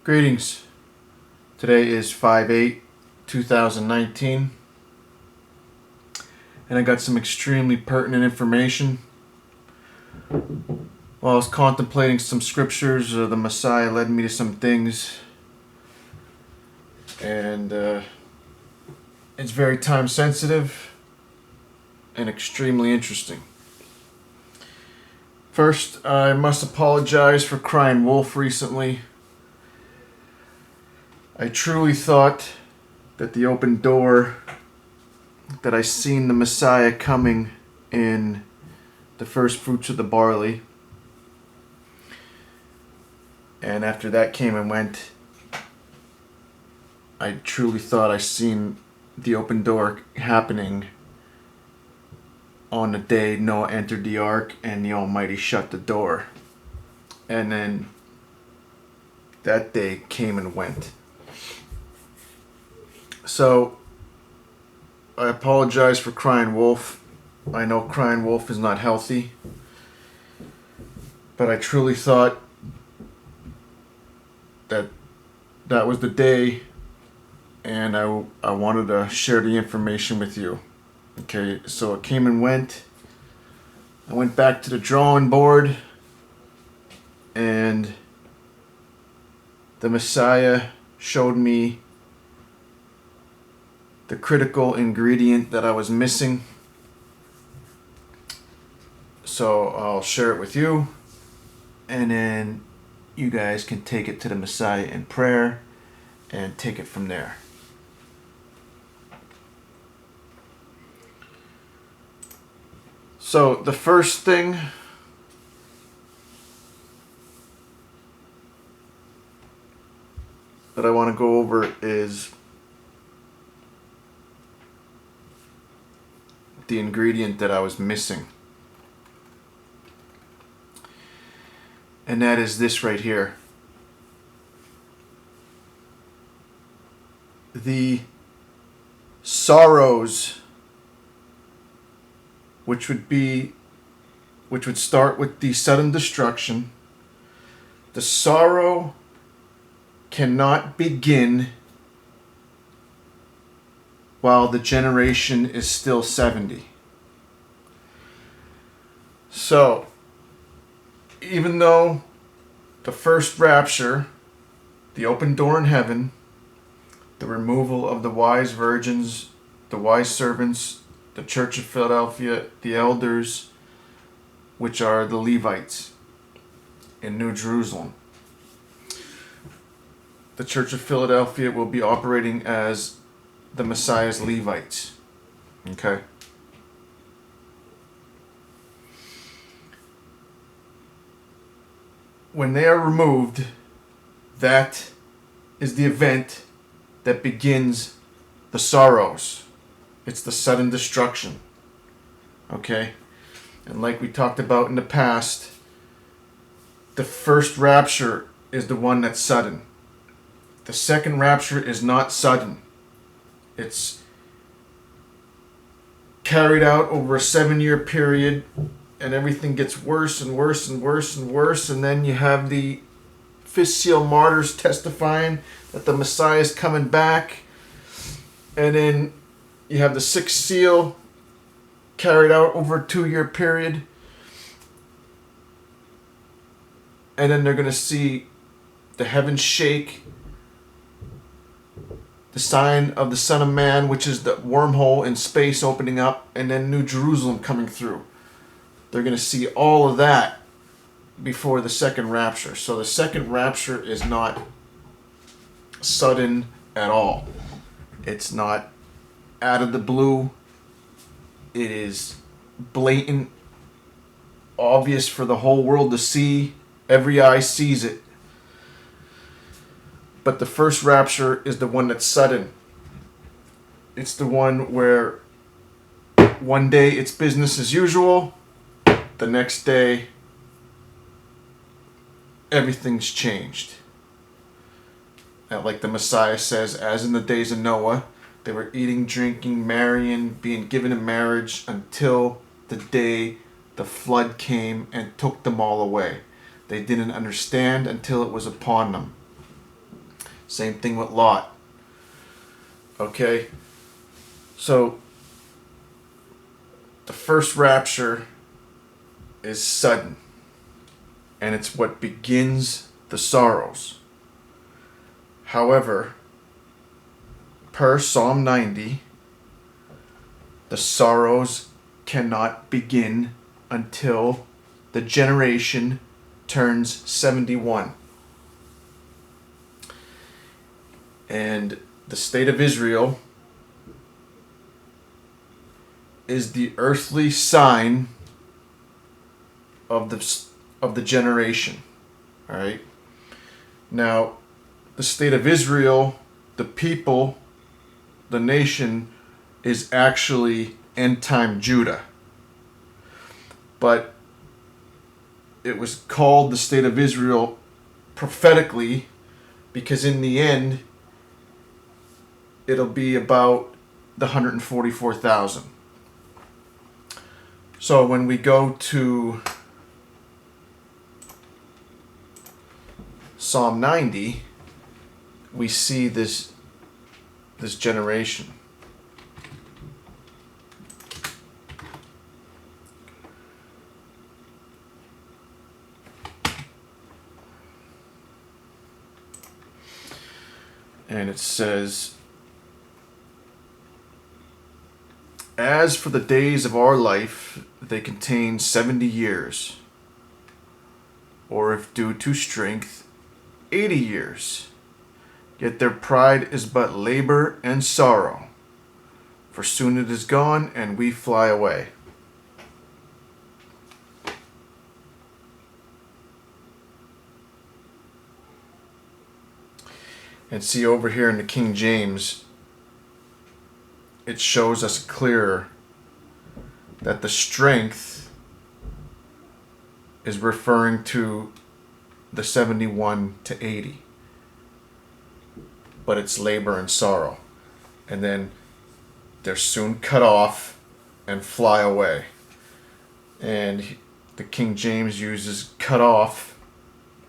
Greetings. Today is 5/8/2019, and I got some extremely pertinent information. While I was contemplating some scriptures, the Messiah led me to some things, and it's very time sensitive and extremely interesting. First, I must apologize for crying wolf recently. I truly thought that the open door, that I seen the Messiah coming in the first fruits of the barley. And after that came and went, I truly thought I seen the open door happening on the day Noah entered the ark and the Almighty shut the door. And then that day came and went. So, I apologize for crying wolf. I know crying wolf is not healthy. But I truly thought that that was the day, and I wanted to share the information with you. Okay, so it came and went. I went back to the drawing board, and the Messiah showed me the critical ingredient that I was missing. So I'll share it with you, and then you guys can take it to the Messiah in prayer and take it from there. So the first thing that I want to go over is the ingredient that I was missing. And that is this right here. The sorrows, which would start with the sudden destruction. The sorrow cannot begin while the generation is still 70. So, even though the first rapture, the open door in heaven, the removal of the wise virgins, the wise servants, the Church of Philadelphia, the elders, which are the Levites in New Jerusalem. The Church of Philadelphia will be operating as the Messiah's Levites. Okay? When they are removed, that is the event that begins the sorrows. It's the sudden destruction. Okay? And like we talked about in the past, the first rapture is the one that's sudden. The second rapture is not sudden. It's carried out over a 7-year period, and everything gets worse and worse and worse and worse, and then you have the fifth seal martyrs testifying that the Messiah is coming back, and then you have the sixth seal carried out over a 2-year period, and then they're going to see the heavens shake, the sign of the Son of Man, which is the wormhole in space opening up, and then New Jerusalem coming through. They're going to see all of that before the second rapture. So the second rapture is not sudden at all. It's not out of the blue. It is blatant, obvious for the whole world to see. Every eye sees it. But the first rapture is the one that's sudden. It's the one where one day it's business as usual. The next day, everything's changed. And like the Messiah says, as in the days of Noah, they were eating, drinking, marrying, being given in marriage until the day the flood came and took them all away. They didn't understand until it was upon them. Same thing with Lot. Okay? So, the first rapture is sudden. And it's what begins the sorrows. However, per Psalm 90, the sorrows cannot begin until the generation turns 71. And the state of Israel is the earthly sign of the generation. All right? Now, the state of Israel, the people, the nation, is actually end-time Judah. But it was called the state of Israel prophetically because in the end, it'll be about the 144,000. So when we go to Psalm 90, we see this generation. And it says, "As for the days of our life, they contain 70 years, or if due to strength, 80 years. Yet their pride is but labor and sorrow, for soon it is gone and we fly away." And see over here in the King James, it shows us clearer that the strength is referring to the 71 to 80. But it's labor and sorrow. And then they're soon cut off and fly away. And the King James uses cut off,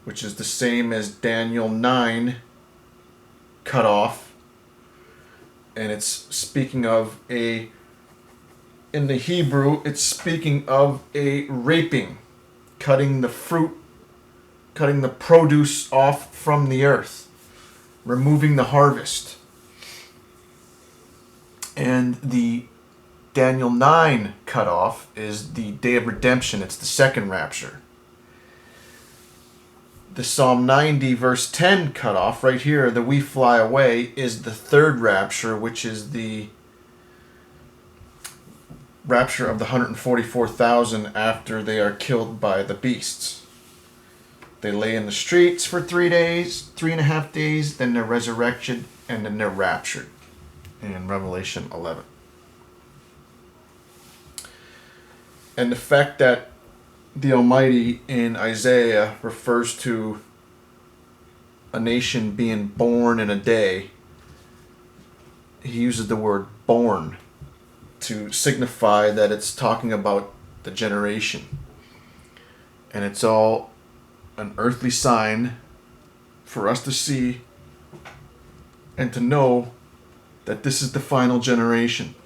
which is the same as Daniel 9, cut off. And it's speaking of in the Hebrew, it's speaking of a raping, cutting the fruit, cutting the produce off from the earth, removing the harvest. And the Daniel 9 cutoff is the day of redemption. It's the second rapture. The Psalm 90 verse 10 cutoff right here, the we fly away, is the third rapture, which is the rapture of the 144,000 after they are killed by the beasts. They lay in the streets for 3 days, 3.5 days, then they're resurrected, and then they're raptured in Revelation 11. And the fact that the Almighty in Isaiah refers to a nation being born in a day, he uses the word born to signify that it's talking about the generation. And it's all an earthly sign for us to see and to know that this is the final generation.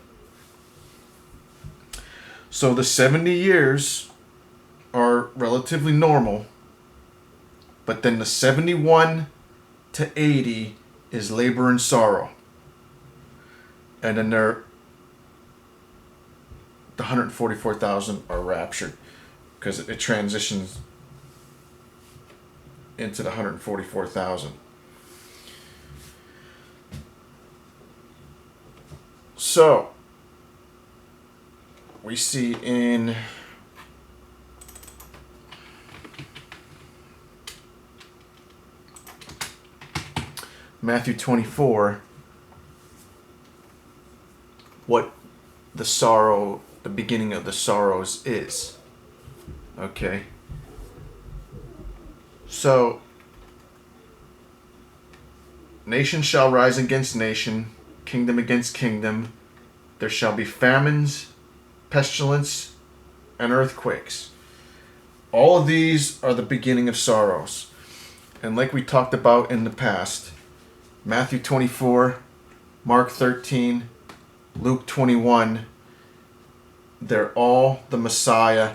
So the 70 years are relatively normal, but then the 71 to 80 is labor and sorrow. And then the 144,000 are raptured because it transitions into the 144,000. So we see in Matthew 24 what the beginning of the sorrows is. Okay. So, nation shall rise against nation, kingdom against kingdom. There shall be famines, pestilence, and earthquakes. All of these are the beginning of sorrows. And like we talked about in the past, Matthew 24, Mark 13, Luke 21, they're all the Messiah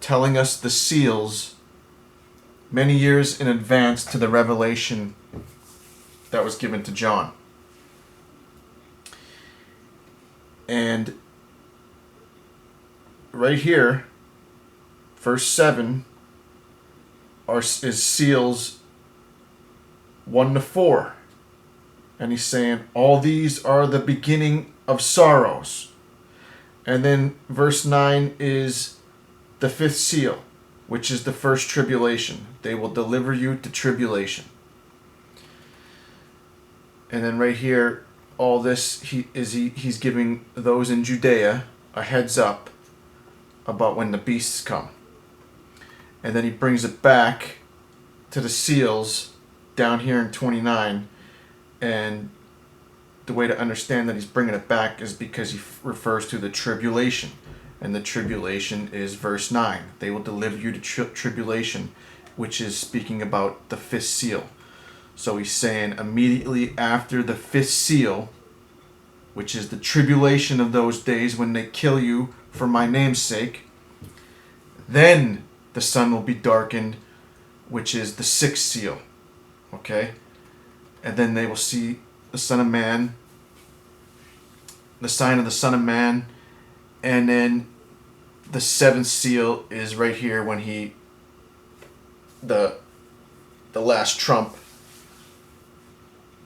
telling us the seals many years in advance to the revelation that was given to John. And right here, verse 7 is seals 1 to 4. And he's saying, all these are the beginning of sorrows. And then verse 9 is the fifth seal, which is the first tribulation. They will deliver you to tribulation. And then right here, all this, he's giving those in Judea a heads up about when the beasts come. And then he brings it back to the seals down here in 29. And the way to understand that he's bringing it back is because he refers to the tribulation. And the tribulation is verse 9. They will deliver you to tribulation, which is speaking about the fifth seal. So he's saying immediately after the fifth seal, which is the tribulation of those days when they kill you for my name's sake, then the sun will be darkened, which is the sixth seal. Okay? And then they will see the Son of Man, the sign of the Son of Man, and then the seventh seal is right here when the last trump,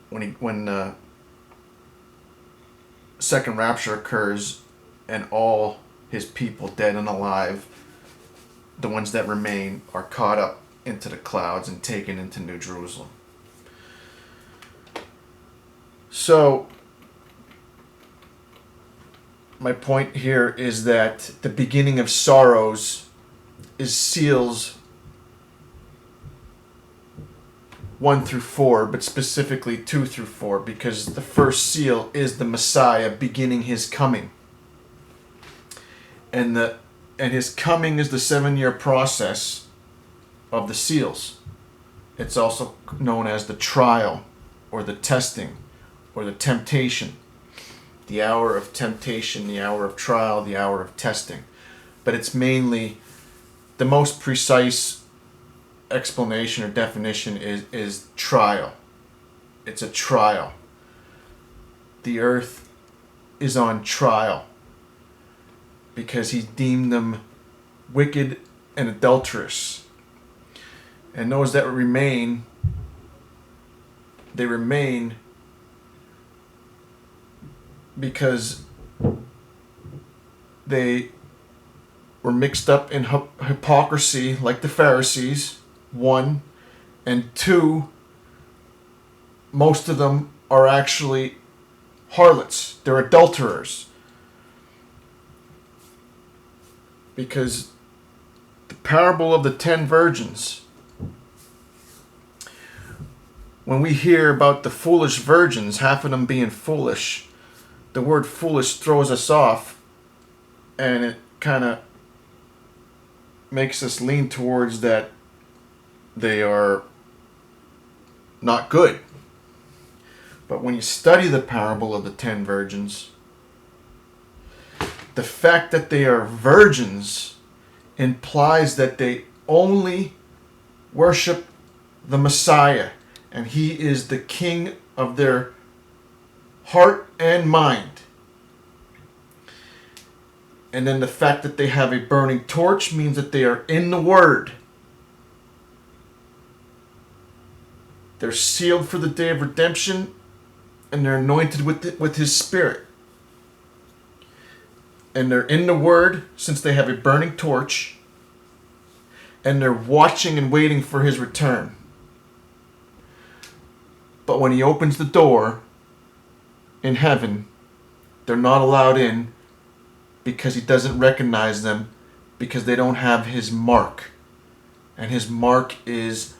when the second rapture occurs, and all his people, dead and alive, the ones that remain, are caught up into the clouds and taken into New Jerusalem. So, my point here is that the beginning of sorrows is seals 1 through 4, but specifically 2 through 4, because the first seal is the Messiah beginning his coming. And his coming is the 7-year process of the seals. It's also known as the trial, or the testing, or the temptation. The hour of temptation, the hour of trial, the hour of testing. But it's mainly, the most precise explanation or definition is trial. It's a trial. The earth is on trial because he deemed them wicked and adulterous. And those that remain, they remain because they were mixed up in hypocrisy like the Pharisees, 1. And 2, most of them are actually harlots. They're adulterers. Because the parable of the 10 virgins, when we hear about the foolish virgins, half of them being foolish, the word foolish throws us off, and it kind of makes us lean towards that they are not good. But when you study the parable of the 10 virgins, the fact that they are virgins implies that they only worship the Messiah, and he is the king of their heart and mind. And then the fact that they have a burning torch means that they are in the Word. They're sealed for the day of redemption, and they're anointed with his Spirit. And they're in the Word since they have a burning torch, and they're watching and waiting for his return. But when he opens the door in heaven, they're not allowed in because he doesn't recognize them, because they don't have his mark. And his mark is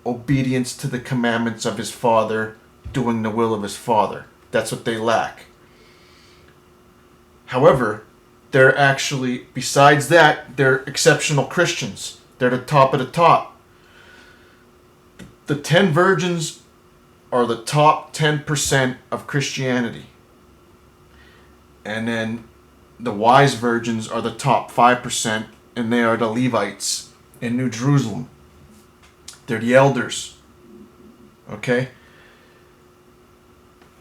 obedience to the commandments of his Father, doing the will of his Father. That's what they lack. However, they're actually, besides that, they're exceptional Christians. They're the top of the top. The 10 virgins are the top 10% of Christianity. And then the wise virgins are the top 5%, and they are the Levites in New Jerusalem. They're the elders. Okay?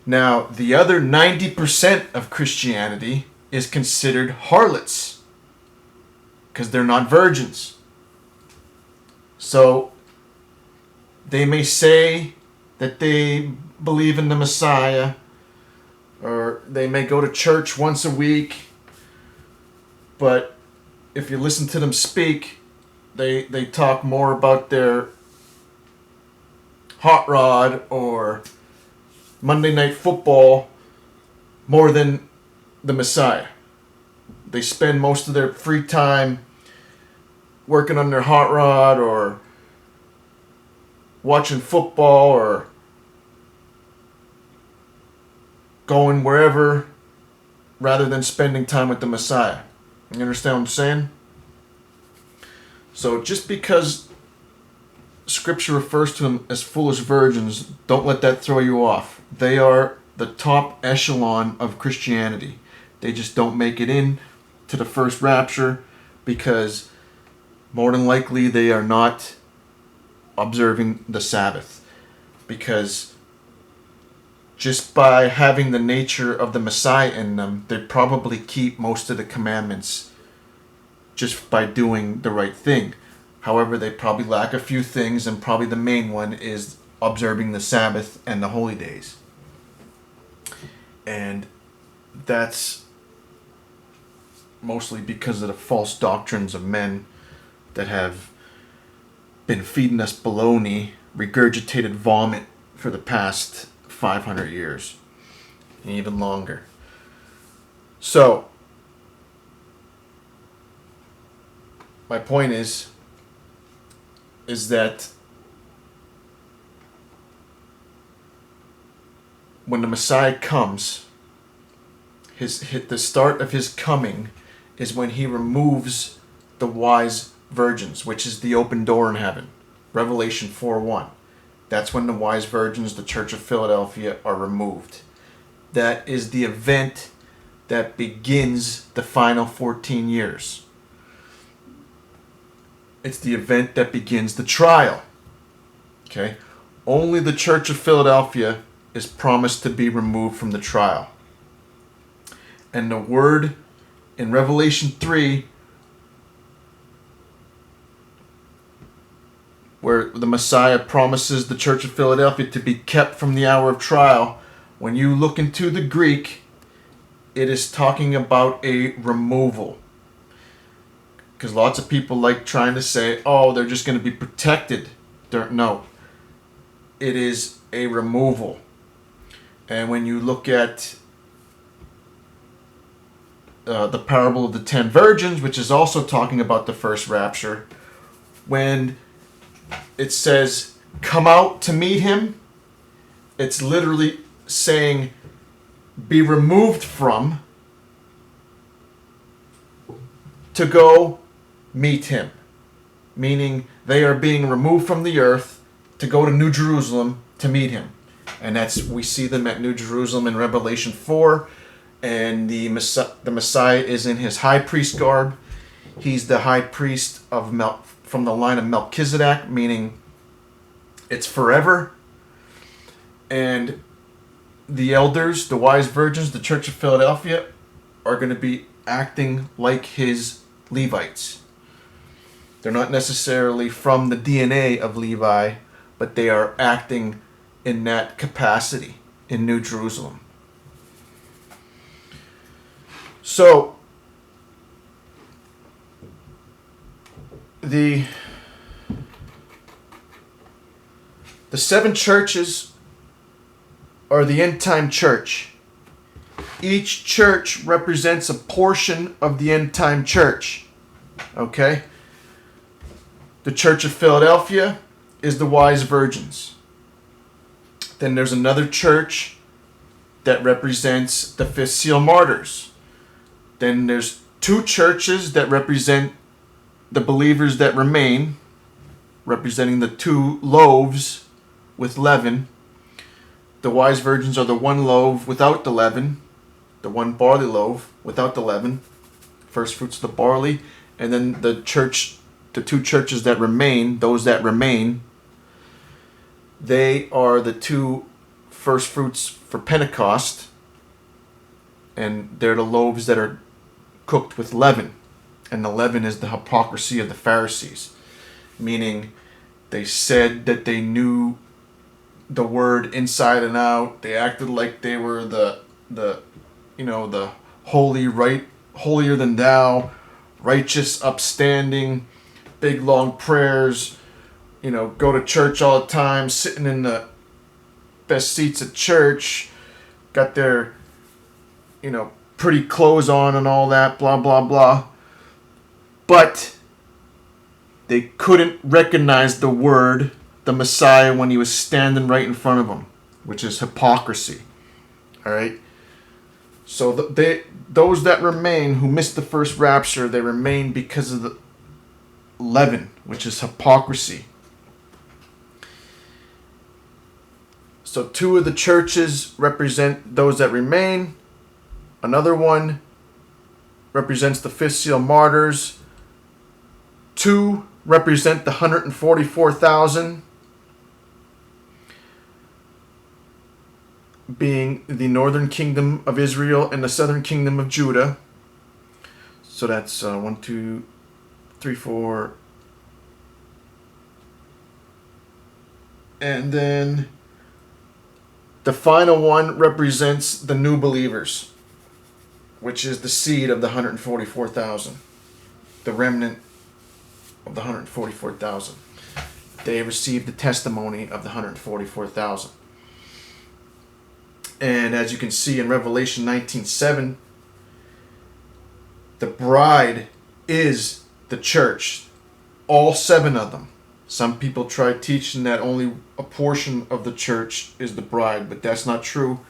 Now, the other 90% of Christianity is considered harlots because they're not virgins. So, they may say that they believe in the Messiah, or they may go to church once a week, but if you listen to them speak, they talk more about their hot rod or Monday Night Football more than the Messiah. They spend most of their free time working on their hot rod or watching football or going wherever rather than spending time with the Messiah. You understand what I'm saying? So just because Scripture refers to them as foolish virgins, don't let that throw you off. They are the top echelon of Christianity. They just don't make it in to the first rapture because more than likely they are not observing the Sabbath. Because just by having the nature of the Messiah in them, they probably keep most of the commandments just by doing the right thing. However, they probably lack a few things, and probably the main one is observing the Sabbath and the holy days. And that's mostly because of the false doctrines of men that have been feeding us baloney, regurgitated vomit for the past 500 years, and even longer. So, my point is that when the Messiah comes, the start of his coming is when he removes the wise virgins, which is the open door in heaven. Revelation 4:1. That's when the wise virgins, the Church of Philadelphia, are removed. That is the event that begins the final 14 years. It's the event that begins the trial. Okay? Only the Church of Philadelphia is promised to be removed from the trial. And the word in Revelation 3, where the Messiah promises the Church of Philadelphia to be kept from the hour of trial, when you look into the Greek, it is talking about a removal. Because lots of people like trying to say, oh, they're just going to be protected. No. It is a removal. And when you look at the parable of the 10 virgins, which is also talking about the first rapture, when it says, come out to meet him, it's literally saying, be removed from, to go meet him. Meaning they are being removed from the earth to go to New Jerusalem to meet him. And we see them at New Jerusalem in Revelation 4. And the Messiah is in his high priest garb. He's the high priest from the line of Melchizedek, meaning it's forever. And the elders, the wise virgins, the Church of Philadelphia, are going to be acting like his Levites. They're not necessarily from the DNA of Levi, but they are acting in that capacity in New Jerusalem. So, the 7 churches are the end time church. Each church represents a portion of the end time church. Okay? The Church of Philadelphia is the wise virgins. Then there's another church that represents the 5th seal martyrs. Then there's 2 churches that represent the believers that remain, representing the 2 loaves with leaven. The wise virgins are the one loaf without the leaven, the one barley loaf without the leaven, first fruits of the barley, and then the two churches that remain, those that remain, they are the two first fruits for Pentecost, and they're the loaves that are cooked with leaven. And the leaven is the hypocrisy of the Pharisees, meaning they said that they knew the word inside and out. They acted like they were the holier than thou, righteous, upstanding, big long prayers, go to church all the time, sitting in the best seats at church, got their, pretty clothes on and all that, blah, blah, blah. But they couldn't recognize the word, the Messiah, when he was standing right in front of them, which is hypocrisy. All right? So those that remain who missed the first rapture, they remain because of the leaven, which is hypocrisy. So two of the churches represent those that remain. Another one represents the fifth seal martyrs. Two represent the 144,000, being the northern kingdom of Israel and the southern kingdom of Judah. So that's 1, 2, 3, 4. And then the final one represents the new believers, which is the seed of the 144,000, the remnant of the 144,000. They received the testimony of the 144,000. And as you can see in Revelation 19:7, the bride is the church. All 7 of them. Some people try teaching that only a portion of the church is the bride, but that's not true.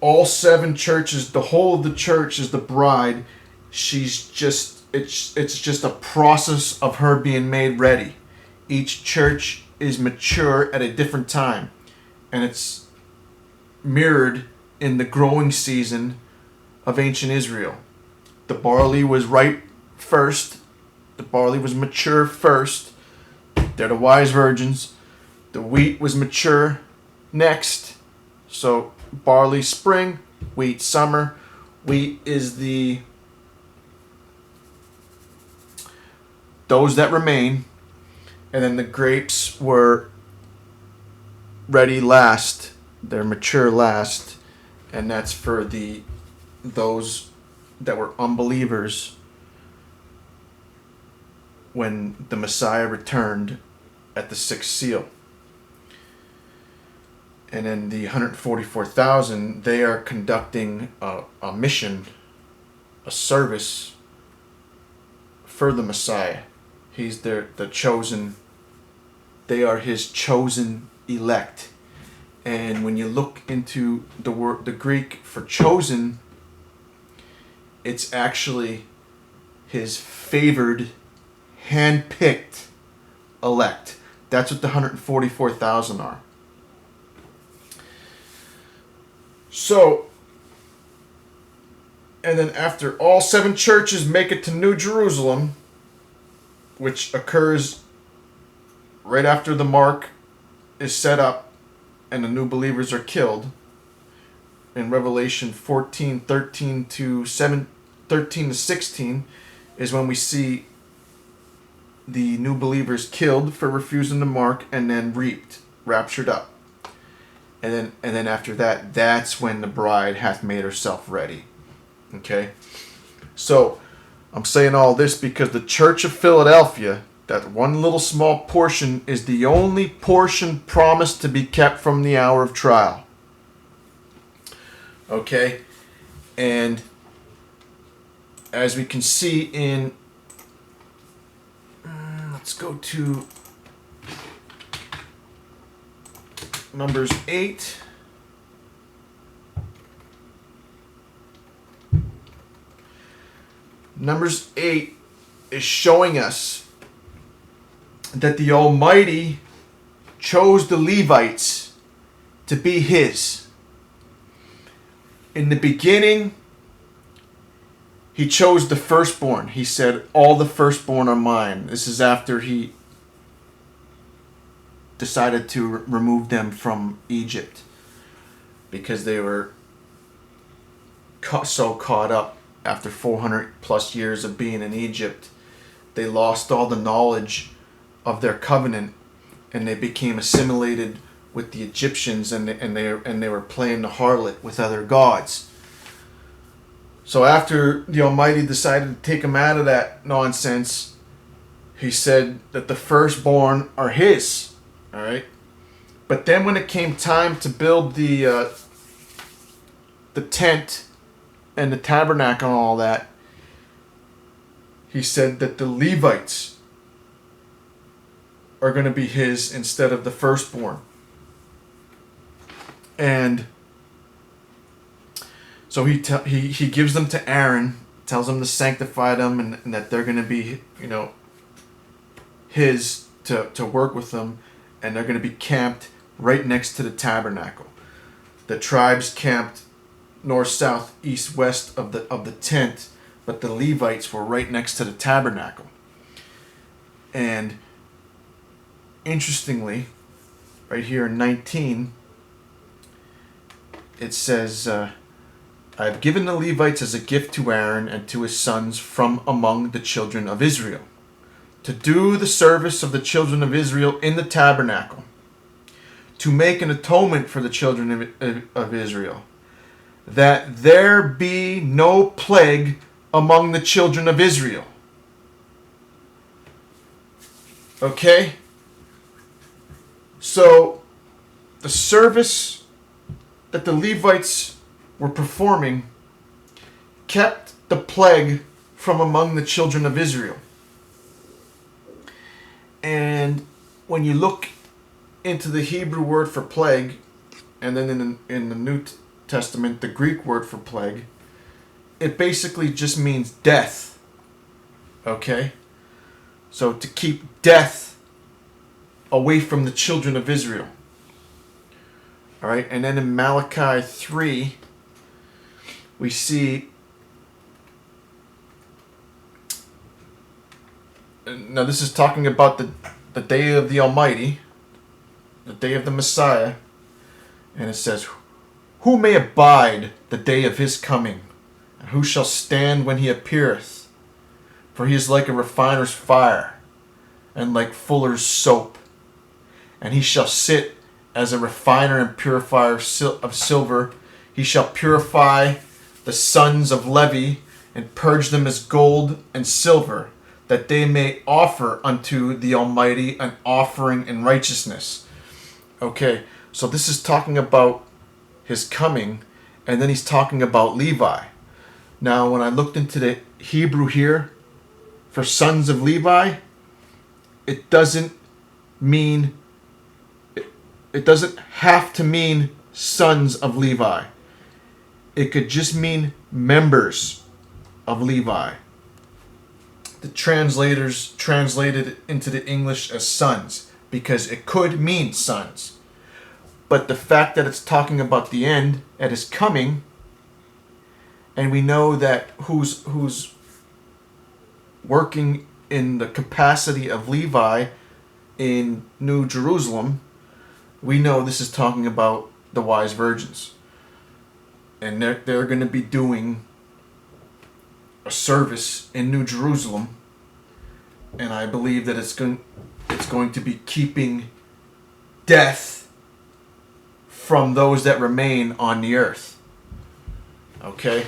All 7 churches, the whole of the church is the bride. It's just a process of her being made ready. Each church is mature at a different time, and it's mirrored in the growing season of ancient Israel. The barley was ripe first. The barley was mature first. They're the wise virgins. The wheat was mature next. So barley spring, wheat summer. Wheat is those that remain, and then the grapes were ready last. They're mature last, and that's for those that were unbelievers when the Messiah returned at the 6th seal. And then the 144,000, they are conducting a mission, a service for the Messiah. He's the chosen. They are his chosen elect. And when you look into the Greek for chosen, it's actually his favored, hand-picked elect. That's what the 144,000 are. So, and then after all 7 churches make it to New Jerusalem, which occurs right after the mark is set up and the new believers are killed, in Revelation 13 to 16 is when we see the new believers killed for refusing the mark and then raptured up. And then after that, that's when the bride hath made herself ready. Okay? So, I'm saying all this because the Church of Philadelphia, that one little small portion, is the only portion promised to be kept from the hour of trial. Okay? And as we can see in... let's go to Numbers 8. Numbers 8 is showing us that the Almighty chose the Levites to be his. In the beginning, he chose the firstborn. He said, all the firstborn are mine. This is after he decided to remove them from Egypt because they were so caught up after 400 plus years of being in Egypt. They lost all the knowledge of their covenant, and they became assimilated with the Egyptians, and they were playing the harlot with other gods. So after the Almighty decided to take them out of that nonsense, he said that the firstborn are his. All right. But then when it came time to build the tent and the tabernacle and all that, he said that the Levites are going to be his instead of the firstborn. And so he gives them to Aaron, tells him to sanctify them, and that they're going to be, his to work with them, and they're going to be camped right next to the tabernacle. The tribes camped north, south, east, west of the tent, but the Levites were right next to the tabernacle. And interestingly, right here in 19, it says, I have given the Levites as a gift to Aaron and to his sons from among the children of Israel, to do the service of the children of Israel in the tabernacle, to make an atonement for the children of Israel, that there be no plague among the children of Israel. Okay? So, the service that the Levites were performing kept the plague from among the children of Israel. And when you look into the Hebrew word for plague, and then in the New Testament, the Greek word for plague, it basically just means death. Okay? So to keep death away from the children of Israel. Alright, and then in Malachi 3, we see, now this is talking about the day of the Almighty, the day of the Messiah, and it says, who may abide the day of his coming? And who shall stand when he appeareth? For he is like a refiner's fire, and like fuller's soap. And he shall sit as a refiner and purifier of silver. He shall purify the sons of Levi, and purge them as gold and silver, that they may offer unto the Almighty an offering in righteousness. Okay, so this is talking about his coming, and then he's talking about Levi. Now, when I looked into the Hebrew here for sons of Levi, it doesn't mean, it doesn't have to mean sons of Levi. It could just mean members of Levi. The translators translated it into the English as sons because it could mean sons. But the fact that it's talking about the end, at his coming, and we know that who's working in the capacity of Levi in New Jerusalem, we know this is talking about the wise virgins. And they're going to be doing a service in New Jerusalem, and I believe that it's going to be keeping death from those that remain on the earth. Okay?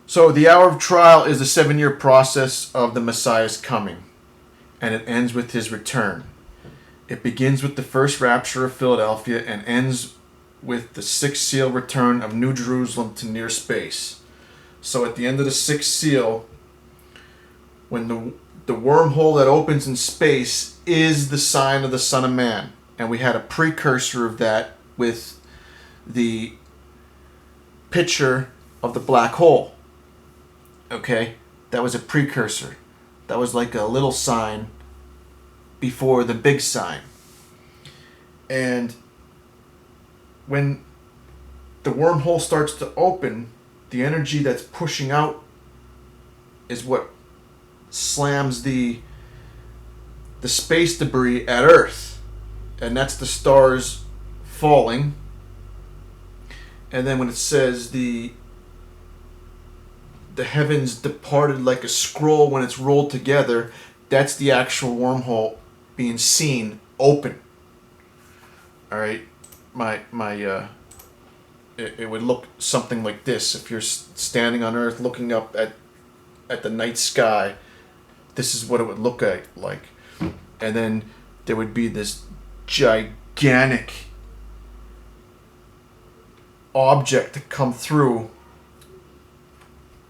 So the hour of trial is the 7-year process of the Messiah's coming, and it ends with his return. It begins with the first rapture of Philadelphia and ends with the 6th seal return of New Jerusalem to near space. So at the end of the 6th seal, when the wormhole that opens in space is the sign of the Son of Man. And we had a precursor of that with the picture of the black hole. Okay? that was a precursor. That was like a little sign before the big sign. And when the wormhole starts to open, the energy that's pushing out is what slams the space debris at Earth. And that's the stars falling. And then when it says the heavens departed like a scroll when it's rolled together, that's the actual wormhole being seen open. All right, it would look something like this. If you're standing on Earth looking up at the night sky, this is what it would look like. And then there would be this gigantic object to come through,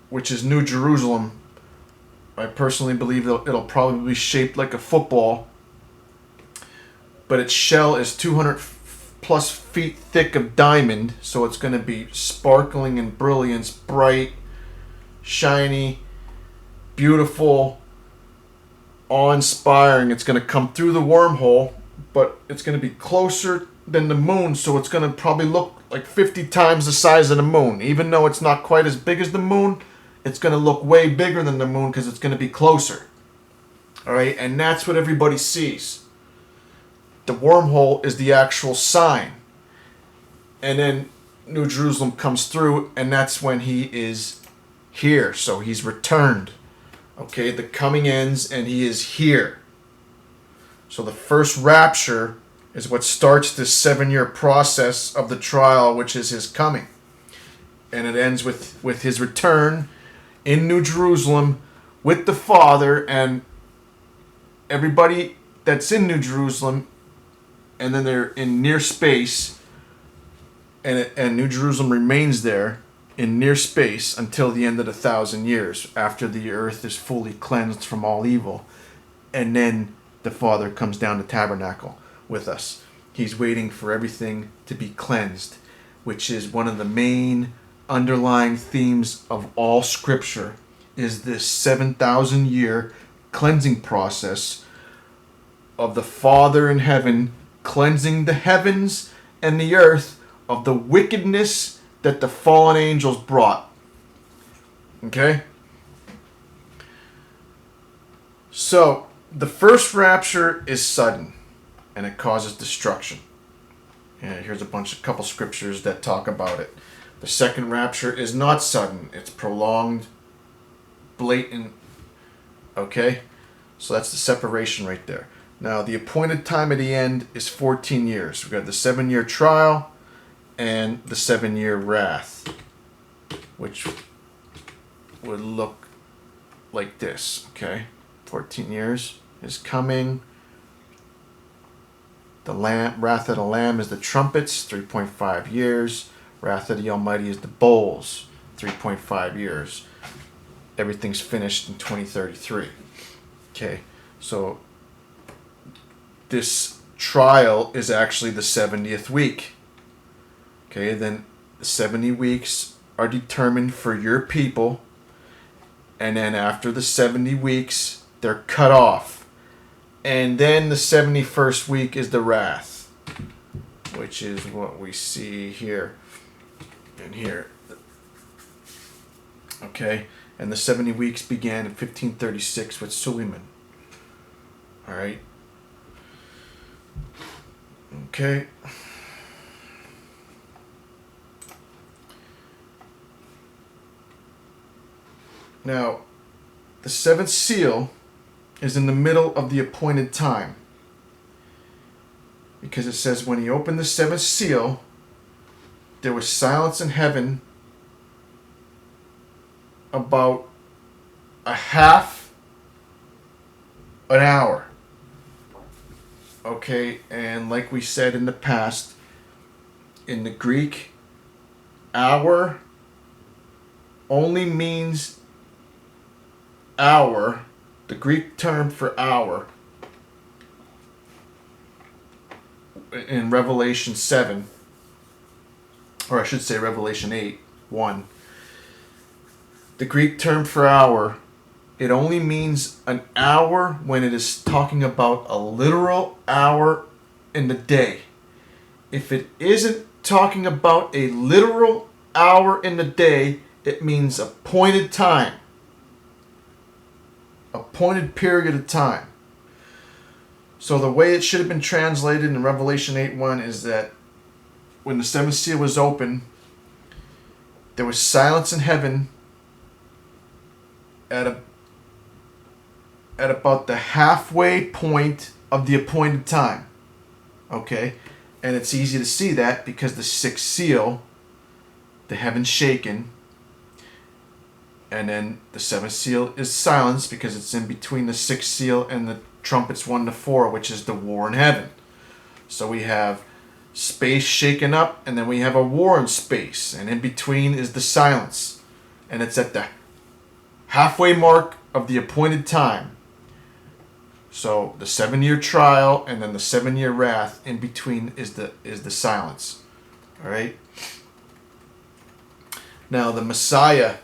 which is New Jerusalem. I personally believe it'll probably be shaped like a football, but its shell is 200 plus feet thick of diamond, so it's going to be sparkling in brilliance, bright, shiny, beautiful, awe-inspiring. It's going to come through the wormhole, but it's going to be closer than the moon, so it's going to probably look like 50 times the size of the moon. Even though it's not quite as big as the moon, it's going to look way bigger than the moon because it's going to be closer. All right, and that's what everybody sees. The wormhole is the actual sign. And then New Jerusalem comes through, and that's when he is here. So he's returned. Okay, the coming ends, and he is here. So the first rapture is what starts this 7-year process of the trial, which is his coming. And it ends with his return in New Jerusalem with the Father, and everybody that's in New Jerusalem, and then they're in near space, and New Jerusalem remains there in near space until the end of the 1,000 years, after the earth is fully cleansed from all evil. And then the Father comes down to tabernacle with us. He's waiting for everything to be cleansed, which is one of the main underlying themes of all Scripture, is this 7,000 year cleansing process of the Father in heaven cleansing the heavens and the earth of the wickedness that the fallen angels brought. Okay? So, the first rapture is sudden, and it causes destruction. And here's a couple scriptures that talk about it. The second rapture is not sudden. It's prolonged, blatant. Okay? So that's the separation right there. Now, the appointed time at the end is 14 years. We've got the 7-year trial and the 7-year wrath, which would look like this. Okay? 14 years is coming. The wrath of the Lamb is the trumpets, 3.5 years. Wrath of the Almighty is the bowls, 3.5 years. Everything's finished in 2033. Okay, so this trial is actually the 70th week. Okay, then the 70 weeks are determined for your people, and then after the 70 weeks, they're cut off. And then the 71st week is the wrath, which is what we see here and here. Okay, and the 70 weeks began in 1536 with Suleiman. All right. Okay. Now, the seventh seal is in the middle of the appointed time, because it says when he opened the seventh seal, there was silence in heaven about a half an hour. Okay, and like we said in the past, in the Greek, hour only means hour. The Greek term for hour in Revelation 7, or I should say Revelation 8, 1. The Greek term for hour It only means an hour when it is talking about a literal hour in the day. If it isn't talking about a literal hour in the day, it means appointed time. Appointed period of time. So the way it should have been translated in Revelation 8:1 is that when the seventh seal was open, there was silence in heaven at about the halfway point of the appointed time. Okay? And it's easy to see that because the sixth seal, the heavens shaken, and then the seventh seal is silence because it's in between the sixth seal and the trumpets 1 to 4, which is the war in heaven. So we have space shaken up, and then we have a war in space, and in between is the silence, and it's at the halfway mark of the appointed time. So the 7-year trial and then the 7-year wrath, in between is the silence. All right. Now the Messiah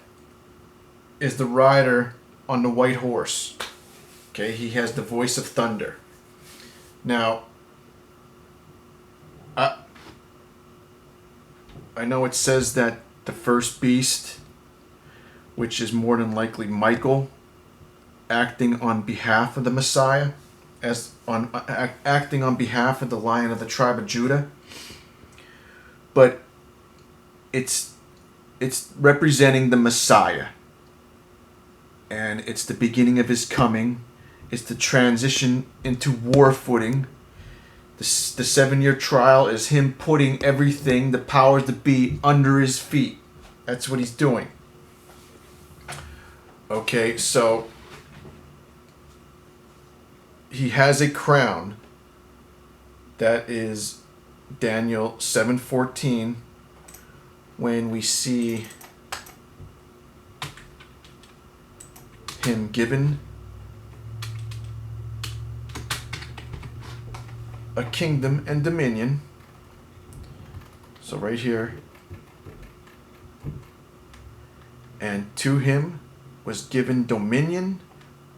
is the rider on the white horse. Okay, he has the voice of thunder. Now, I know it says that the first beast, which is more than likely Michael, acting on behalf of the Messiah, acting on behalf of the Lion of the tribe of Judah, but it's representing the Messiah, and it's the beginning of his coming. It's the transition into war footing. The 7-year trial is him putting everything, the powers that be, under his feet. That's what he's doing. Okay, so he has a crown. That is Daniel 7:14, when we see him given a kingdom and dominion. So right here, and to him was given dominion,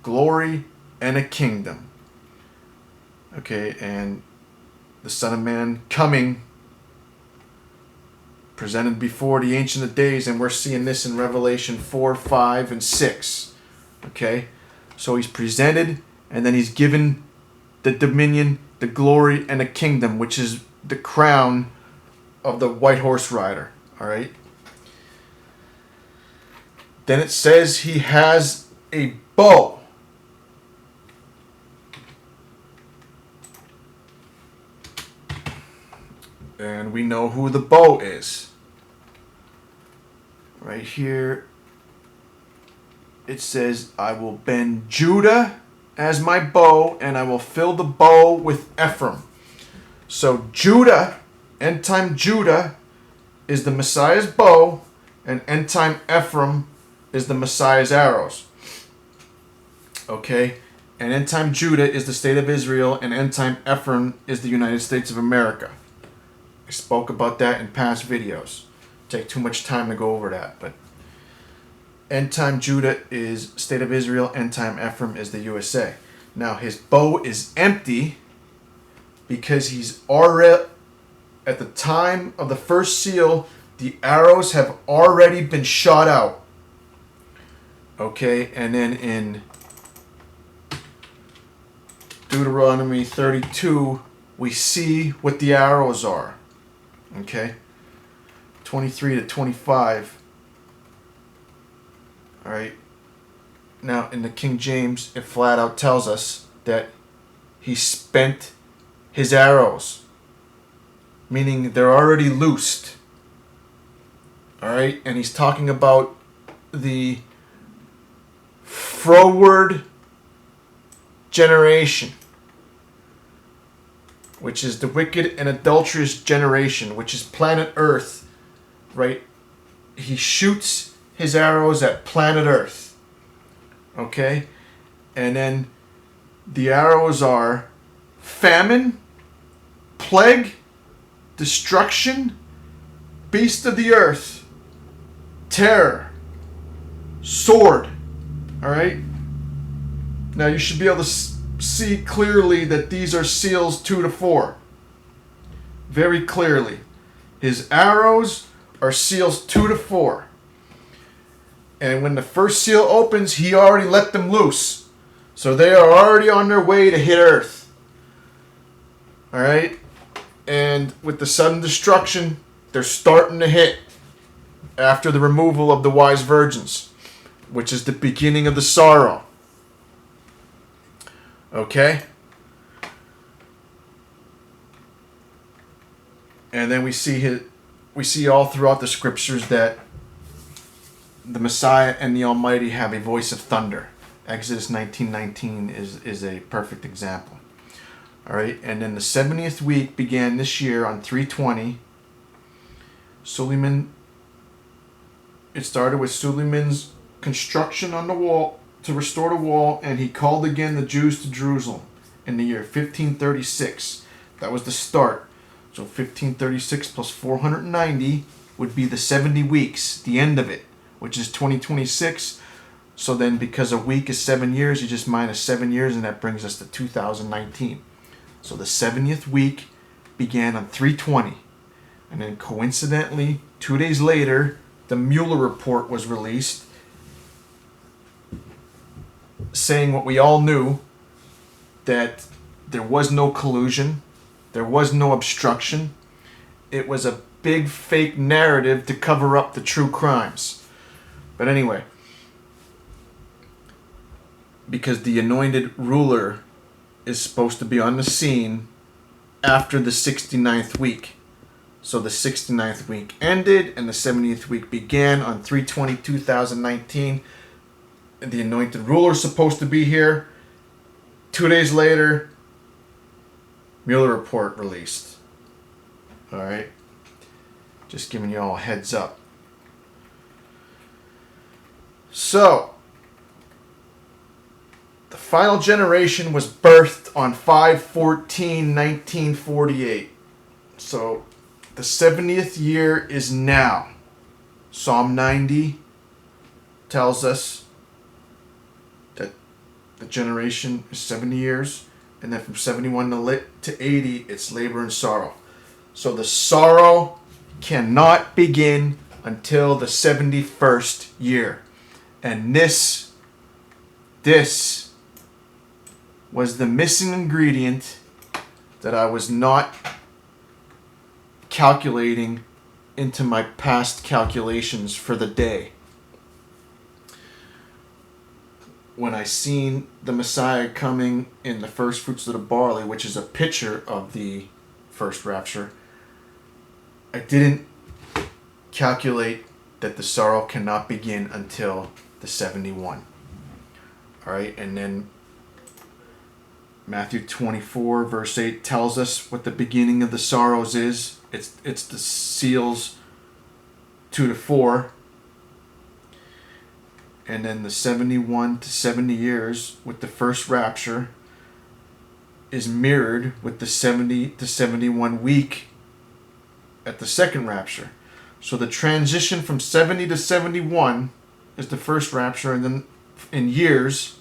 glory, and a kingdom. Okay, and the Son of Man coming, presented before the Ancient of Days, and we're seeing this in Revelation 4, 5, and 6. Okay, so he's presented, and then he's given the dominion, the glory, and the kingdom, which is the crown of the white horse rider. All right. Then it says he has a bow. And we know who the bow is. Right here, it says, I will bend Judah as my bow, and I will fill the bow with Ephraim. So Judah, end time Judah, is the Messiah's bow, and end time Ephraim is the Messiah's arrows. Okay? And end time Judah is the state of Israel, and end time Ephraim is the United States of America. I spoke about that in past videos. Take too much time to go over that, but end time Judah is state of Israel, end time Ephraim is the USA. Now his bow is empty because he's already, at the time of the first seal, the arrows have already been shot out. Okay, and then in Deuteronomy 32, we see what the arrows are. Okay, 23 to 25. All right. Now, in the King James, it flat out tells us that he spent his arrows, meaning they're already loosed. All right, and he's talking about the froward generation, which is the wicked and adulterous generation, which is planet Earth, right? He shoots his arrows at planet Earth. Okay? And then the arrows are famine, plague, destruction, beast of the earth, terror, sword. All right? Now you should be able to see clearly that these are seals 2 to 4. Very clearly. His arrows are seals 2 to 4. And when the first seal opens, he already let them loose. So they are already on their way to hit Earth. Alright? And with the sudden destruction, they're starting to hit after the removal of the wise virgins, which is the beginning of the sorrow. Okay? And then we see all throughout the scriptures that the Messiah and the Almighty have a voice of thunder. Exodus 19:19 is a perfect example. All right, and then the 70th week began this year on 3/20. It started with Suleiman's construction on the wall to restore the wall, and he called again the Jews to Jerusalem in the year 1536. That was the start. So 1536 plus 490 would be the 70 weeks, the end of it, which is 2026. So then because a week is 7 years, you just minus 7 years, and that brings us to 2019. So the 70th week began on 3/20. And then coincidentally, 2 days later, the Mueller report was released saying what we all knew, that there was no collusion, there was no obstruction. It was a big fake narrative to cover up the true crimes. But anyway, because the anointed ruler is supposed to be on the scene after the 69th week. So the 69th week ended and the 70th week began on 3/20/2019. And the anointed ruler is supposed to be here. 2 days later, Mueller report released. Alright? Just giving you all a heads up. So, the final generation was birthed on 5/14/1948. So, the 70th year is now. Psalm 90 tells us that the generation is 70 years, and then from 71 to 80, it's labor and sorrow. So the sorrow cannot begin until the 71st year. And this was the missing ingredient that I was not calculating into my past calculations for the day. When I seen the Messiah coming in the first fruits of the barley, which is a picture of the first rapture, I didn't calculate that the sorrow cannot begin until the 71. Alright, and then Matthew 24 verse 8 tells us what the beginning of the sorrows is. It's the seals 2 to 4. And then the 71 to 70 years with the first rapture is mirrored with the 70 to 71 week at the second rapture. So the transition from 70 to 71 is the first rapture, and then in years,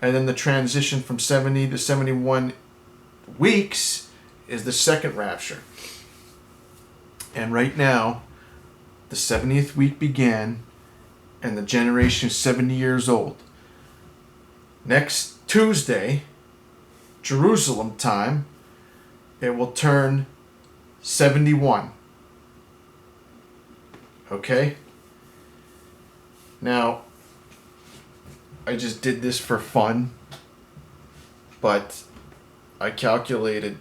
and then the transition from 70 to 71 weeks is the second rapture. And right now, the 70th week began, and the generation is 70 years old. Next Tuesday, Jerusalem time, it will turn 71. Okay? Now, I just did this for fun, but I calculated.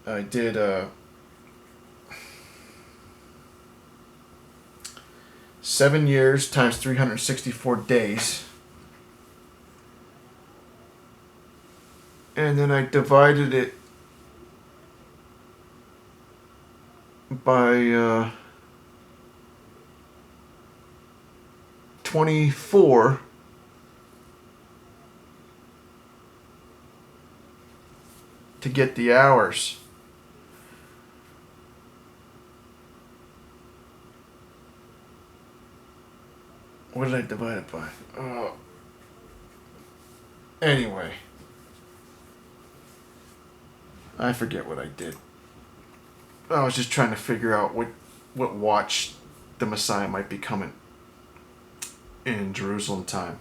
I did 7 years times 364 days. And then I divided it by 24. To get the hours. What did I divide it by? Anyway. I forget what I did. I was just trying to figure out what watch the Messiah might be coming in Jerusalem time.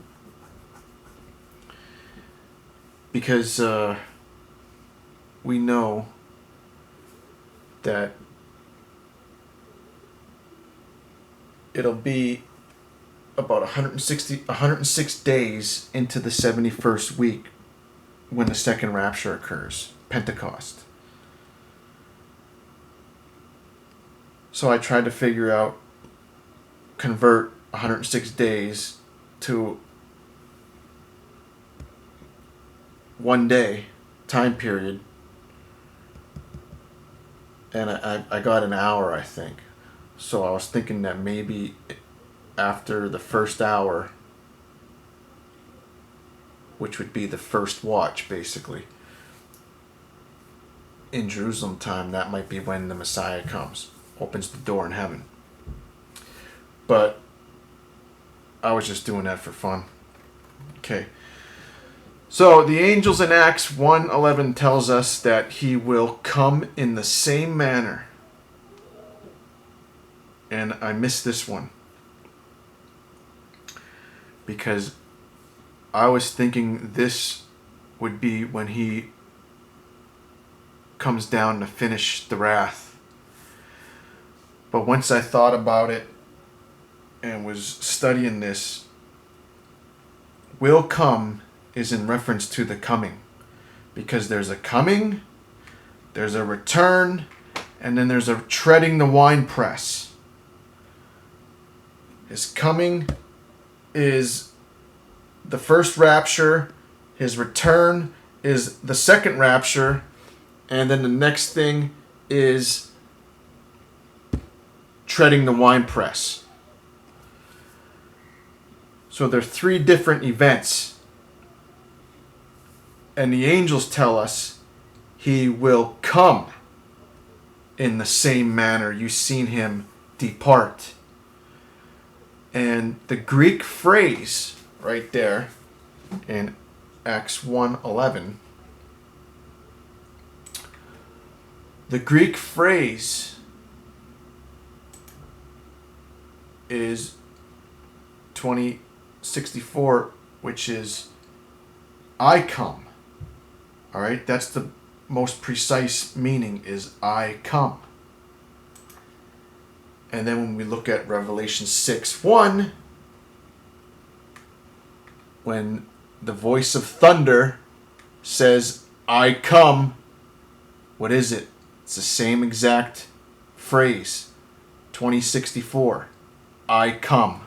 Because we know that it'll be about 106 days into the 71st week when the second rapture occurs, Pentecost. So I tried to figure out, convert 106 days to 1 day time period, and I got an hour, I think. So I was thinking that maybe after the first hour, which would be the first watch, basically, in Jerusalem time, that might be when the Messiah comes, opens the door in heaven. But I was just doing that for fun. Okay. So the angels in Acts 1:11 tells us that he will come in the same manner. And I missed this one, because I was thinking this would be when he comes down to finish the wrath. But once I thought about it and was studying this, will come is in reference to the coming. Because there's a coming, there's a return, and then there's a treading the winepress. His coming is the first rapture. His return is the second rapture. And then the next thing is treading the winepress. So there are 3 different events. And the angels tell us he will come in the same manner you've seen him depart. And the Greek phrase right there in Acts 1:11, the Greek phrase is 2064, which is I come. All right, that's the most precise meaning, is I come. And then when we look at Revelation 6:1, when the voice of thunder says, I come, what is it? It's the same exact phrase, 2064, I come.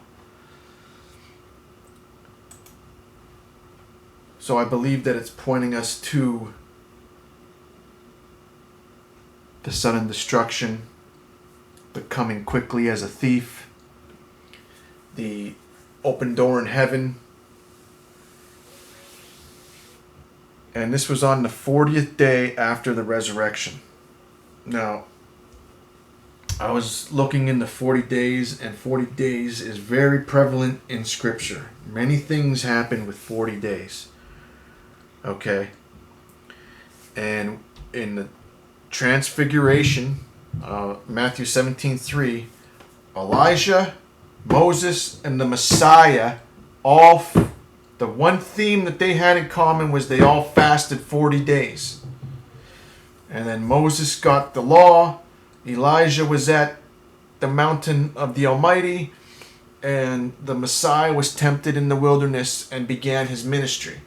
So I believe that it's pointing us to the sudden destruction, but coming quickly as a thief, the open door in heaven. And this was on the 40th day after the resurrection. Now, I was looking into 40 days, and 40 days is very prevalent in Scripture. Many things happen with 40 days. Okay? And in the Transfiguration, Matthew 17:3, Elijah, Moses, and the Messiah, the one theme that they had in common was they all fasted 40 days. And then Moses got the law, Elijah was at the mountain of the Almighty, and the Messiah was tempted in the wilderness and began his ministry.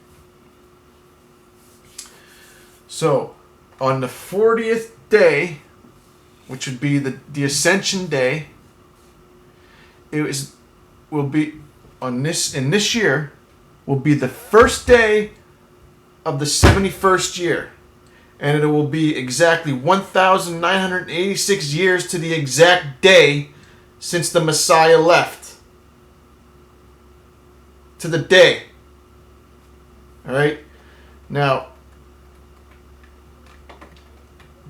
So, on the 40th day, which would be the Ascension day, will be in this year will be the first day of the 71st year, and it will be exactly 1,986 years to the exact day since the Messiah left. To the day. All right. Now,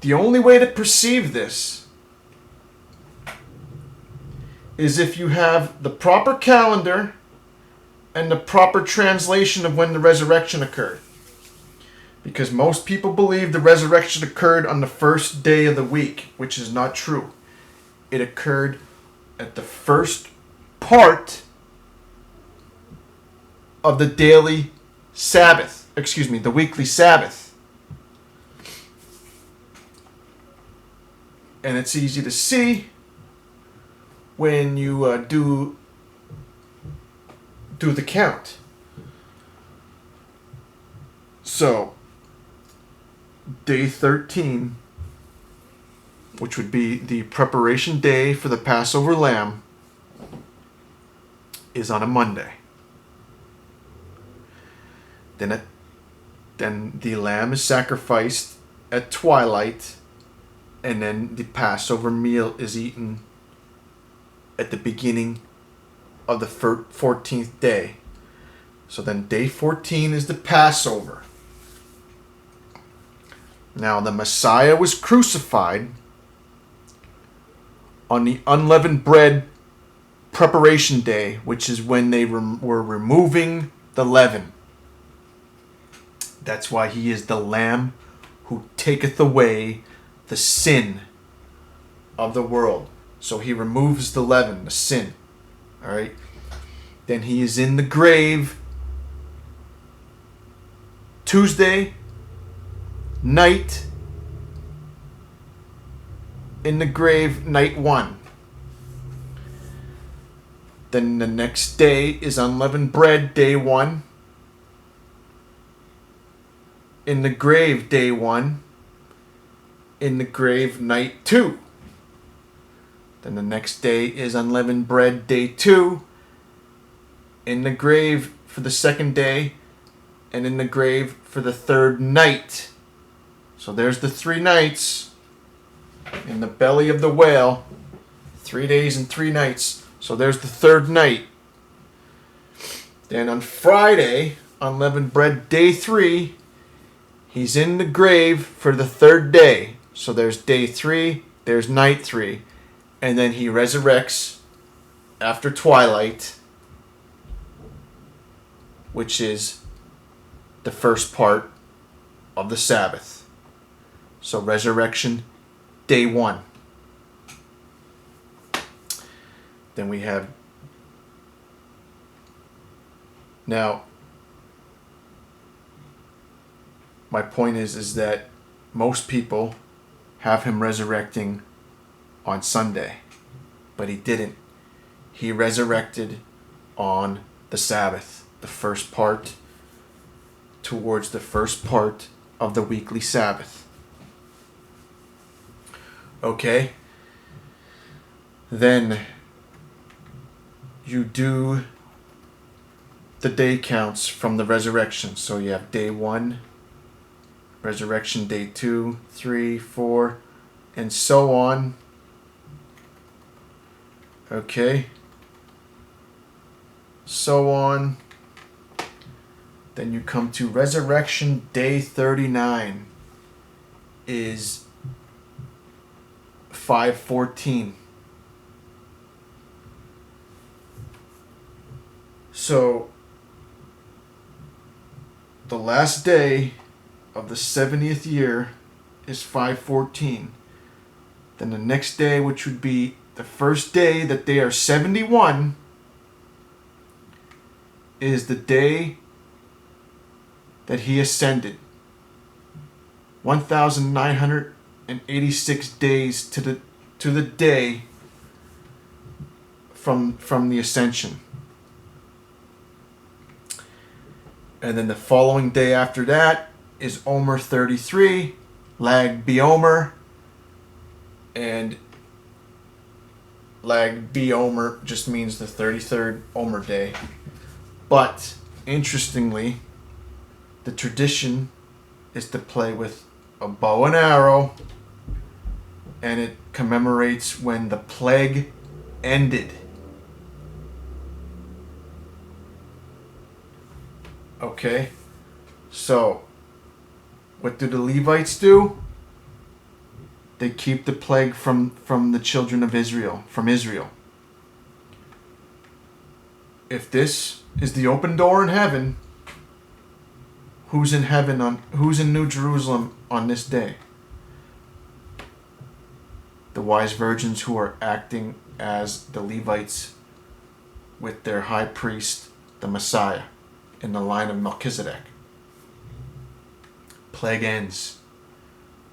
the only way to perceive this is if you have the proper calendar and the proper translation of when the resurrection occurred. Because most people believe the resurrection occurred on the first day of the week, which is not true. It occurred at the first part of the daily Sabbath. The weekly Sabbath. And it's easy to see when you do the count. So, day 13, which would be the preparation day for the Passover lamb, is on a Monday. Then the lamb is sacrificed at twilight, and then the Passover meal is eaten at the beginning of the 14th day. So then day 14 is the Passover. Now the Messiah was crucified on the unleavened bread preparation day, which is when they were removing the leaven. That's why he is the Lamb who taketh away the sin of the world. So he removes the leaven, the sin. Alright? Then he is in the grave Tuesday night. In the grave night 1. Then the next day is unleavened bread day 1. In the grave day 1. In the grave night 2. Then the next day is unleavened bread day 2. In the grave for the second day. And in the grave for the third night. So there's the 3 nights in the belly of the whale. 3 days and 3 nights. So there's the third night. Then on Friday, unleavened bread day 3, he's in the grave for the third day. So there's day 3, there's night 3. And then he resurrects after twilight, which is the first part of the Sabbath. So resurrection day 1. Then we have, now my point is that most people have him resurrecting on Sunday, but he didn't. He resurrected on the Sabbath, the first part, towards the first part of the weekly Sabbath. Okay? Then you do the day counts from the resurrection. So you have day 1, resurrection day 2, 3, 4, and so on. Okay. So on. Then you come to resurrection day 39 is 5:14. So the last day of the 70th year is 5:14. Then the next day, which would be the first day that they are 71, is the day that he ascended. 1,986 days to the day from the ascension. And then the following day after that is Omer 33, Lag BOmer, and Lag BOmer just means the 33rd Omer day. But interestingly, the tradition is to play with a bow and arrow, and it commemorates when the plague ended. Okay, so what do the Levites do? They keep the plague from the children of Israel, from Israel. if this is the open door in heaven, who's in New Jerusalem on this day? The wise virgins who are acting as the Levites with their high priest, the Messiah, in the line of Melchizedek. Plague ends.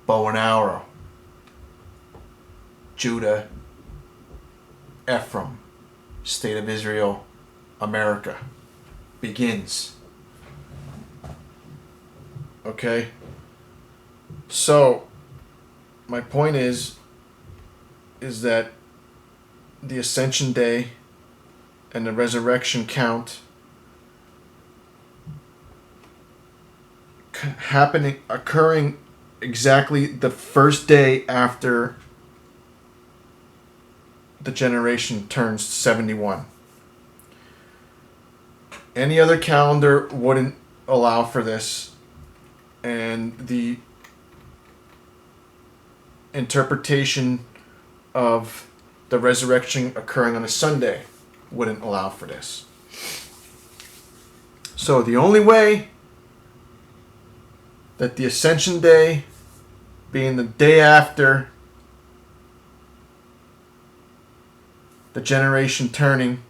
Bow and arrow. Judah, Ephraim, State of Israel, America begins. Okay? So, my point is that the Ascension Day and the resurrection count occurring exactly the first day after the generation turns 71. Any other calendar wouldn't allow for this, and the interpretation of the resurrection occurring on a Sunday wouldn't allow for this. So the only way that the Ascension Day, being the day after the generation turning,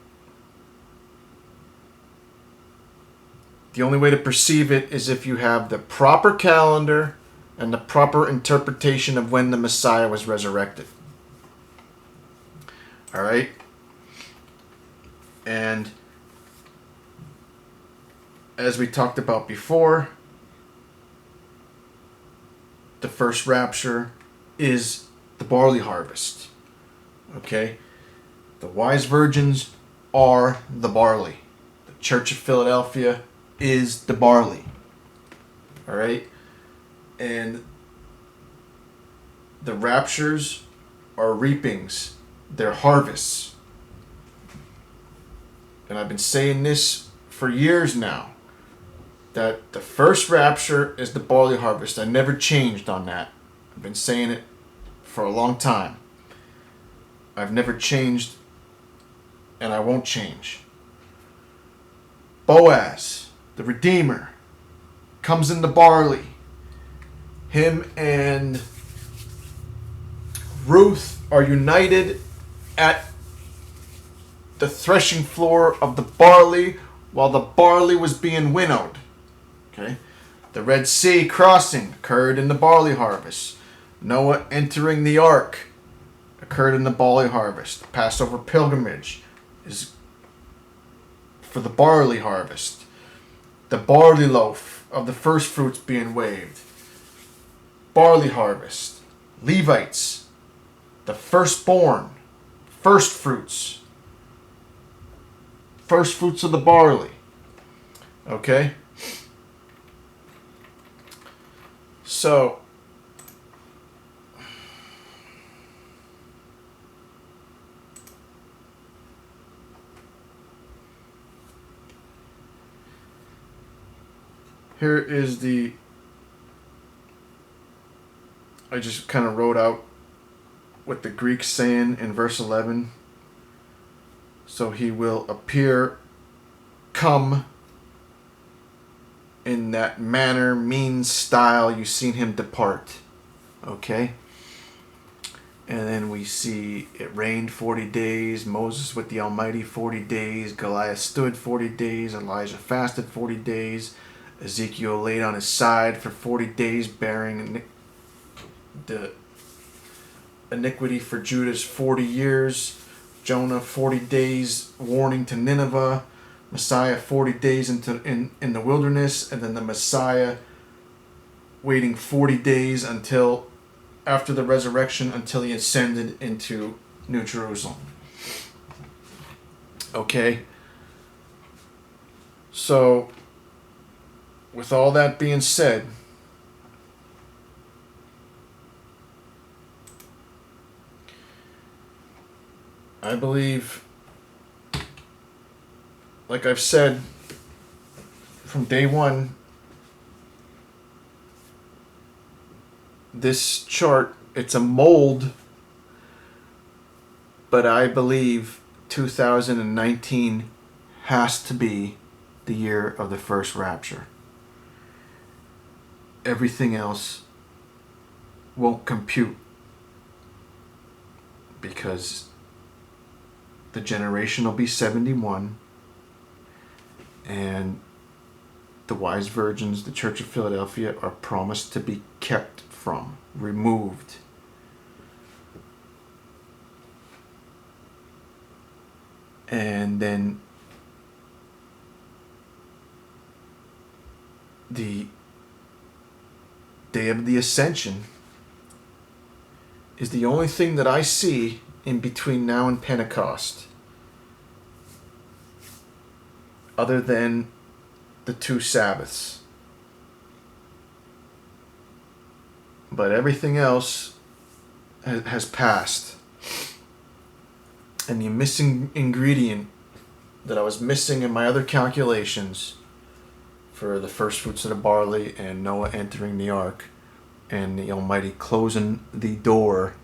the only way to perceive it is if you have the proper calendar and the proper interpretation of when the Messiah was resurrected. All right? And as we talked about before, the first rapture is the barley harvest. Okay? The wise virgins are the barley. The Church of Philadelphia is the barley. All right? And the raptures are reapings. They're harvests. And I've been saying this for years now, that the first rapture is the barley harvest. I never changed on that. I've been saying it for a long time. I've never changed, and I won't change. Boaz, the Redeemer, comes in the barley. Him and Ruth are united at the threshing floor of the barley while the barley was being winnowed. Okay? The Red Sea crossing occurred in the barley harvest. Noah entering the ark occurred in the barley harvest. The Passover pilgrimage is for the barley harvest. The barley loaf of the first fruits being waved. Barley harvest. Levites, the firstborn, first fruits. First fruits of the barley. Okay? So, here is I just kind of wrote out what the Greek's saying in verse 11. So he will appear, come, in that manner, means, style, you've seen him depart. Okay? And then we see it rained 40 days, Moses with the Almighty 40 days, Goliath stood 40 days, Elijah fasted 40 days, Ezekiel laid on his side for 40 days, bearing the iniquity for Judah's 40 years, Jonah 40 days warning to Nineveh, Messiah 40 days in the wilderness, and then the Messiah waiting 40 days until after the resurrection until he ascended into New Jerusalem. Okay? So, with all that being said, I believe, like I've said from day one, this chart, it's a mold, but I believe 2019 has to be the year of the first rapture. Everything else won't compute because the generation will be 71 and the wise virgins, the Church of Philadelphia, are promised to be kept from, removed. And then the day of the Ascension is the only thing that I see in between now and Pentecost, other than the 2 Sabbaths. But everything else has passed. And the missing ingredient that I was missing in my other calculations for the first fruits of the barley and Noah entering the ark and the Almighty closing the door,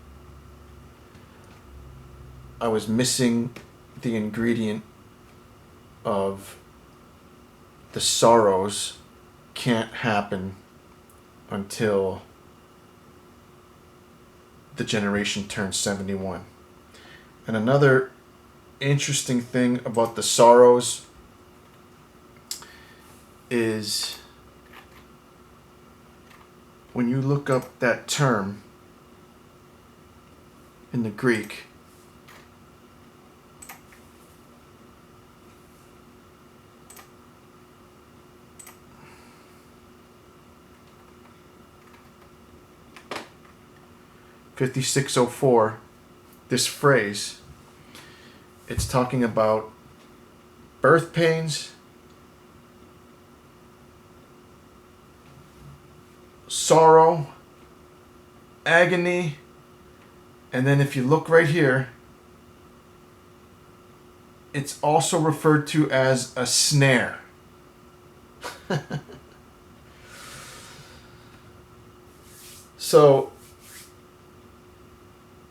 I was missing the ingredient of the sorrows can't happen until the generation turns 71. And another interesting thing about the sorrows is when you look up that term in the Greek, (5604), this phrase, it's talking about birth pains, sorrow, agony, and then if you look right here, it's also referred to as a snare. So,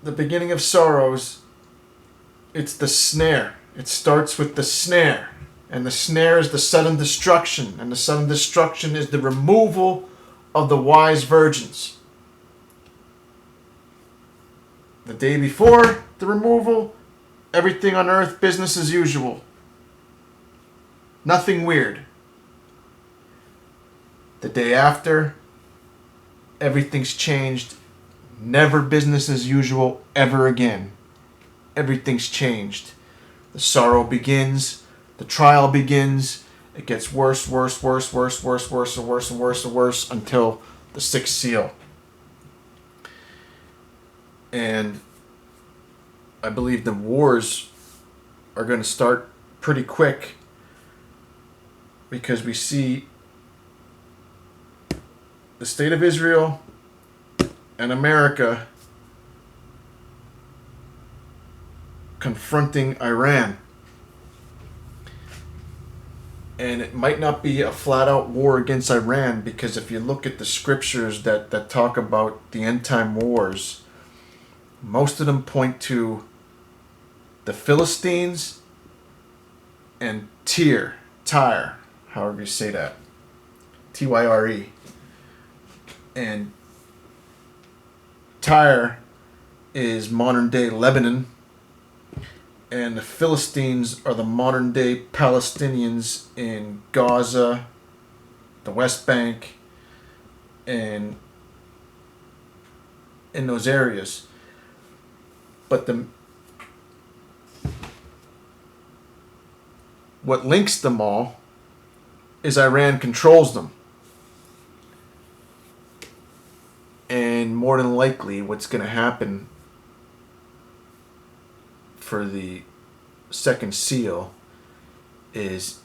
the beginning of sorrows, it's the snare. It starts with the snare. And the snare is the sudden destruction. And the sudden destruction is the removal of the wise virgins. The day before the removal, everything on earth, business as usual. Nothing weird. The day after, everything's changed. Never business as usual ever again. Everything's changed. The sorrow begins. The trial begins. It gets worse, worse, worse, worse, worse, worse, and worse, and worse, and worse until the 6th seal. And I believe the wars are going to start pretty quick because we see the state of Israel and America confronting Iran. And it might not be a flat-out war against Iran, because if you look at the scriptures that talk about the end-time wars, most of them point to the Philistines and Tyre, however you say that, Tyre. And Tyre is modern-day Lebanon, and the Philistines are the modern-day Palestinians in Gaza, the West Bank, and in those areas. But what links them all is Iran controls them. And more than likely, what's going to happen for the 2nd seal is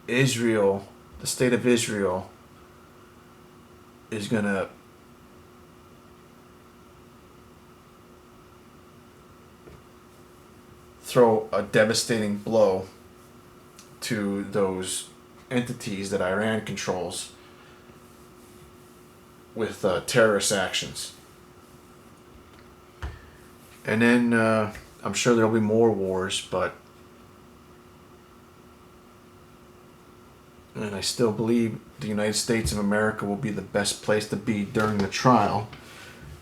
Israel, the state of Israel, is going to throw a devastating blow to those entities that Iran controls with terrorist actions. And then I'm sure there'll be more wars, but And I still believe the United States of America will be the best place to be during the trial,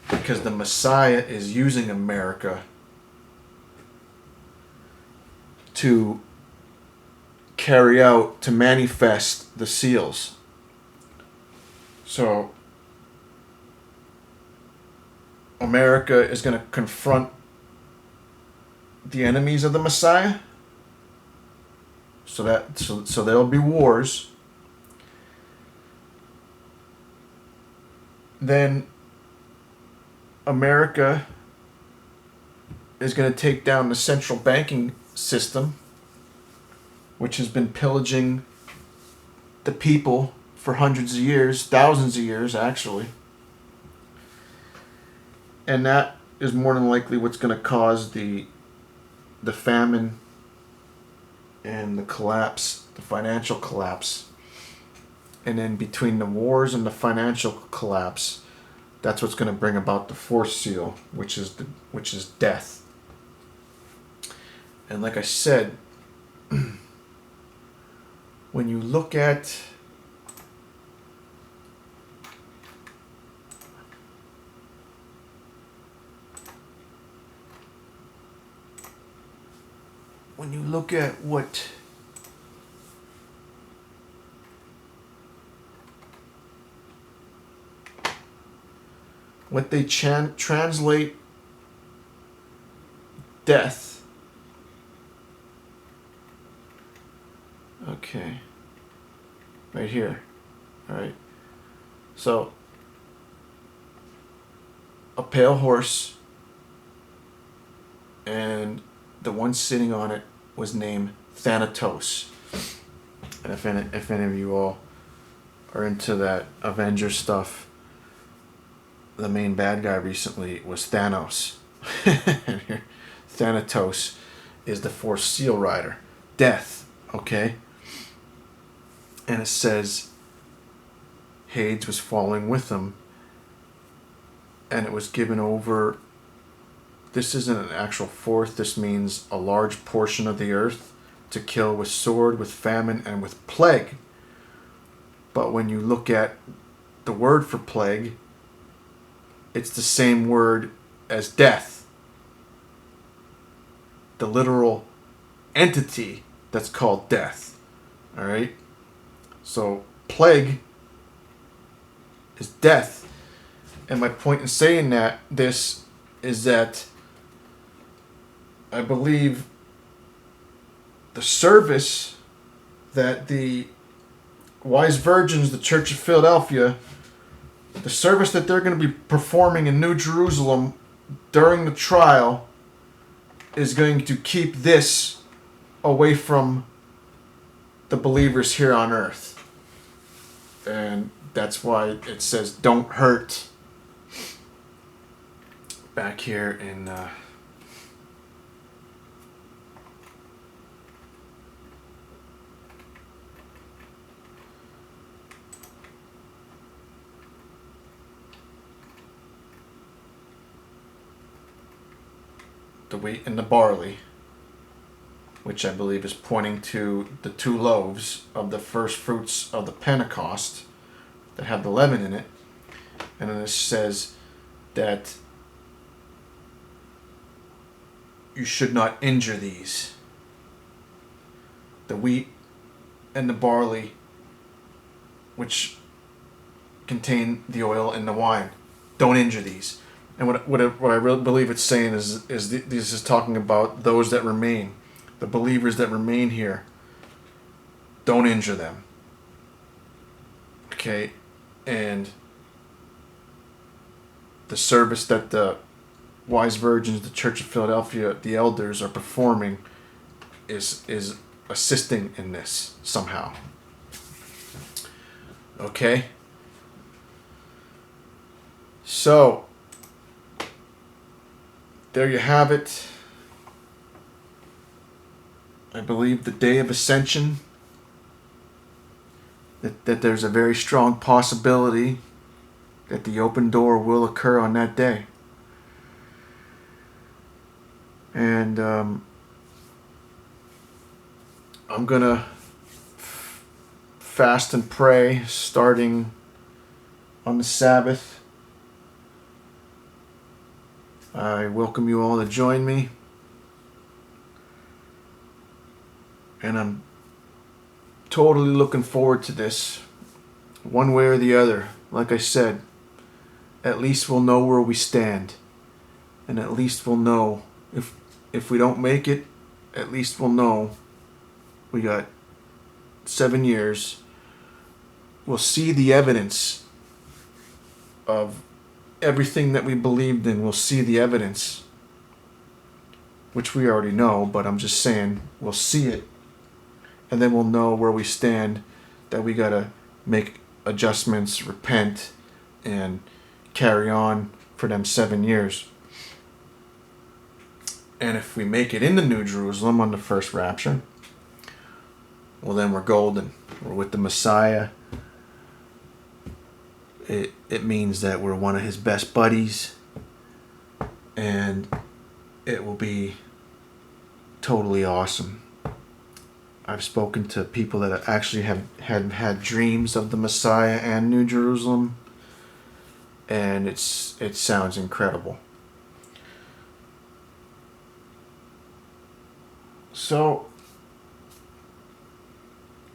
because the Messiah is using America to carry out, to manifest the seals. So America is going to confront the enemies of the Messiah. So there'll be wars. Then America is going to take down the central banking system, which has been pillaging the people for hundreds of years, thousands of years actually. And that is more than likely what's going to cause the famine and the collapse, the financial collapse. And then between the wars and the financial collapse, that's what's going to bring about the fourth seal, which is death. And like I said, when you look at what they translate death. Okay. Right here. All right. So, a pale horse, and the one sitting on it was named Thanatos. And if any of you all are into that Avengers stuff, the main bad guy recently was Thanos. Thanatos is the fourth seal rider. Death, okay? And it says Hades was following with him, and it was given over. This isn't an actual fourth. This means a large portion of the earth to kill with sword, with famine, and with plague. But when you look at the word for plague, it's the same word as death. The literal entity that's called death. All right? So plague is death. And my point in saying this is that I believe the service that the wise virgins, the Church of Philadelphia, the service that they're going to be performing in New Jerusalem during the trial is going to keep this away from the believers here on earth. And that's why it says don't hurt back here in the wheat and the barley, which I believe is pointing to the 2 loaves of the first fruits of the Pentecost that have the leaven in it. And then it says that you should not injure these. The wheat and the barley, which contain the oil and the wine. Don't injure these. And what I really believe it's saying is this is talking about those that remain. The believers that remain here, don't injure them. Okay? And the service that the wise virgins, the Church of Philadelphia, the elders are performing is assisting in this somehow. Okay? So, there you have it. I believe the day of Ascension, that there's a very strong possibility that the open door will occur on that day. And I'm going to fast and pray starting on the Sabbath. I welcome you all to join me. And I'm totally looking forward to this, one way or the other. Like I said, at least we'll know where we stand. And at least we'll know, if we don't make it, at least we'll know we got 7 years. We'll see the evidence of everything that we believed in. We'll see the evidence, which we already know, but I'm just saying we'll see it. And then we'll know where we stand, that we got to make adjustments, repent, and carry on for them 7 years. And if we make it in the New Jerusalem on the first rapture, well, then we're golden. We're with the Messiah. It means that we're one of his best buddies. And it will be totally awesome. I've spoken to people that actually have had dreams of the Messiah and New Jerusalem. And it sounds incredible. So,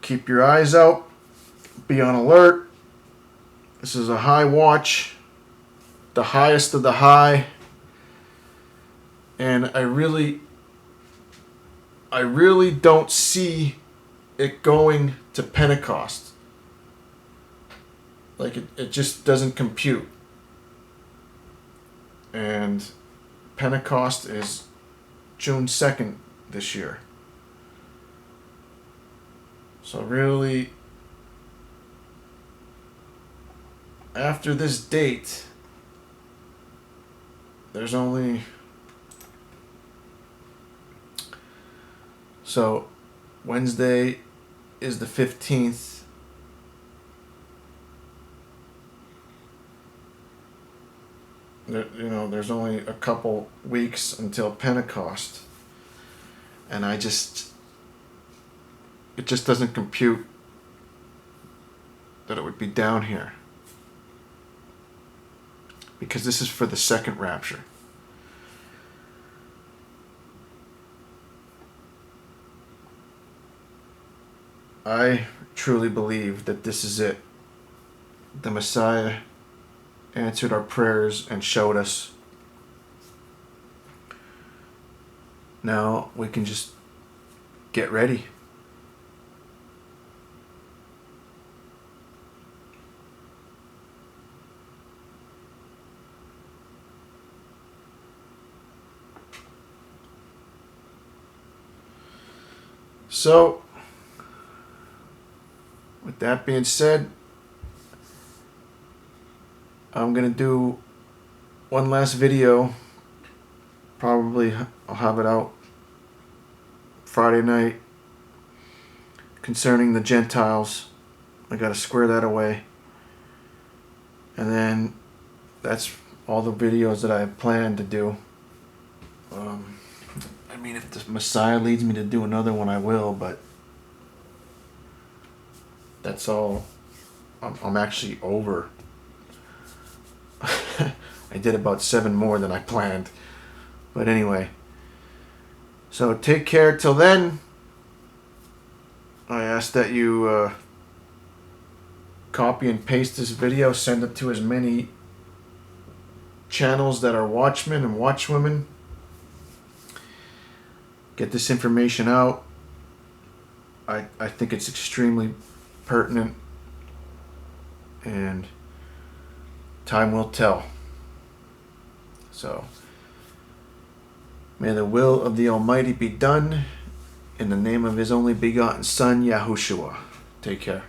keep your eyes out. Be on alert. This is a high watch. The highest of the high. And I really don't see it going to Pentecost. Like, it just doesn't compute. And Pentecost is June 2nd this year. So really, after this date, there's only... So, Wednesday is the 15th. There's only a couple weeks until Pentecost. And it just doesn't compute that it would be down here. Because this is for the second rapture. I truly believe that this is it. The Messiah answered our prayers and showed us. Now we can just get ready. So, with that being said, I'm going to do one last video. Probably I'll have it out Friday night concerning the Gentiles. I got to square that away. And then that's all the videos that I have planned to do. If the Messiah leads me to do another one, I will, but that's all. I'm actually over. I did about 7 more than I planned. But anyway. So take care till then. I ask that you copy and paste this video, send it to as many channels that are watchmen and watchwomen. Get this information out. I think it's extremely pertinent, and time will tell. So, may the will of the Almighty be done in the name of his only begotten Son, YaHushuWaH. Take care.